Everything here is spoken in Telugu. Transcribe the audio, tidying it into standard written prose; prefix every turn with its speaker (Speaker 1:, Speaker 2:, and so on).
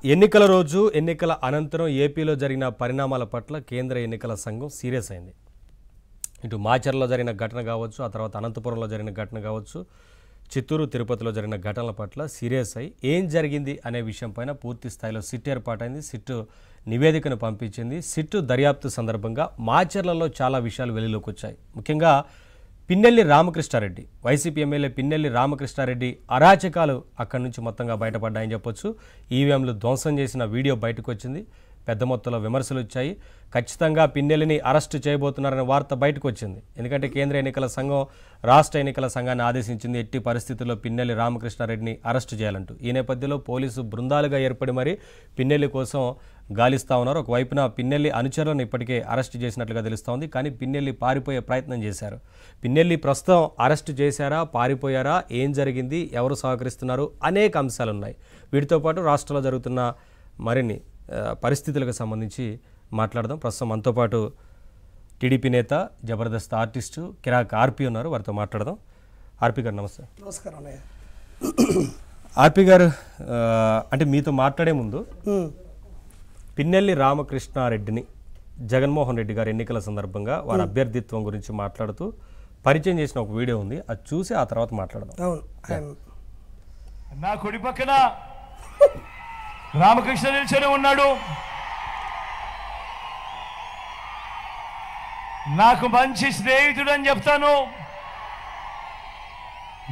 Speaker 1: ఎన్నికల రోజు ఎన్నికల అనంతరం ఏపీలో జరిగిన పరిణామాల పట్ల కేంద్ర ఎన్నికల సంఘం సీరియస్ అయింది. ఇటు మాచర్లో జరిగిన ఘటన కావచ్చు, ఆ తర్వాత అనంతపురంలో జరిగిన ఘటన కావచ్చు, చిత్తూరు తిరుపతిలో జరిగిన ఘటనల పట్ల సీరియస్ అయి ఏం జరిగింది అనే విషయం పైన పూర్తి స్థాయిలో సిట్ ఏర్పాటైంది. సిట్ నివేదికను పంపించింది. సిట్ దర్యాప్తు సందర్భంగా మాచర్లలో చాలా విషయాలు వెలుగులోకి వచ్చాయి. ముఖ్యంగా పిన్నెల్లి రామకృష్ణారెడ్డి, వైసీపీ ఎమ్మెల్యే పిన్నెల్లి రామకృష్ణారెడ్డి అరాచకాలు అక్కడి నుంచి మొత్తంగా బయటపడ్డాయని చెప్పొచ్చు. ఈవీఎంలు ధ్వంసం చేసిన వీడియో బయటకు వచ్చింది. పెద్ద మొత్తంలో విమర్శలు వచ్చాయి. ఖచ్చితంగా పిన్నెల్లిని అరెస్టు చేయబోతున్నారనే వార్త బయటకు వచ్చింది. ఎందుకంటే కేంద్ర ఎన్నికల సంఘం రాష్ట్ర ఎన్నికల సంఘాన్ని ఆదేశించింది ఎట్టి పరిస్థితుల్లో పిన్నెల్లి రామకృష్ణారెడ్డిని అరెస్టు చేయాలంటూ. ఈ నేపథ్యంలో పోలీసు బృందాలుగా ఏర్పడి మరీ పిన్నెల్లి కోసం గాలిస్తూ ఉన్నారు. ఒకవైపున పిన్నెల్లి అనుచరులను ఇప్పటికే అరెస్టు చేసినట్లుగా తెలుస్తోంది. కానీ పిన్నెల్లి పారిపోయే ప్రయత్నం చేశారు. పిన్నెల్లి ప్రస్తుతం అరెస్టు చేశారా, పారిపోయారా, ఏం జరిగింది, ఎవరు సహకరిస్తున్నారు, అనేక అంశాలు ఉన్నాయి. వీటితో పాటు రాష్ట్రంలో జరుగుతున్న మరిన్ని పరిస్థితులకు సంబంధించి మాట్లాడదాం. ప్రస్తుతం మనతో పాటు టీడీపీ నేత, జబర్దస్త్ ఆర్టిస్టు కిరాక్ ఆర్పి ఉన్నారు. వారితో మాట్లాడదాం. ఆర్పి గారు నమస్తే.
Speaker 2: నమస్కారం అన్నయ్య.
Speaker 1: ఆర్పి గారు, అంటే మీతో మాట్లాడే ముందు పిన్నెల్లి రామకృష్ణారెడ్డిని జగన్మోహన్ రెడ్డి గారు ఎన్నికల సందర్భంగా వారి అభ్యర్థిత్వం గురించి మాట్లాడుతూ పరిచయం చేసిన ఒక వీడియో ఉంది. అది చూసి ఆ తర్వాత మాట్లాడదాం.
Speaker 2: అవును,
Speaker 3: నా కుడి పక్కన రామకృష్ణ నిల్చొని ఉన్నాడు. నాకు మంచి స్నేహితుడు అని చెప్తాను.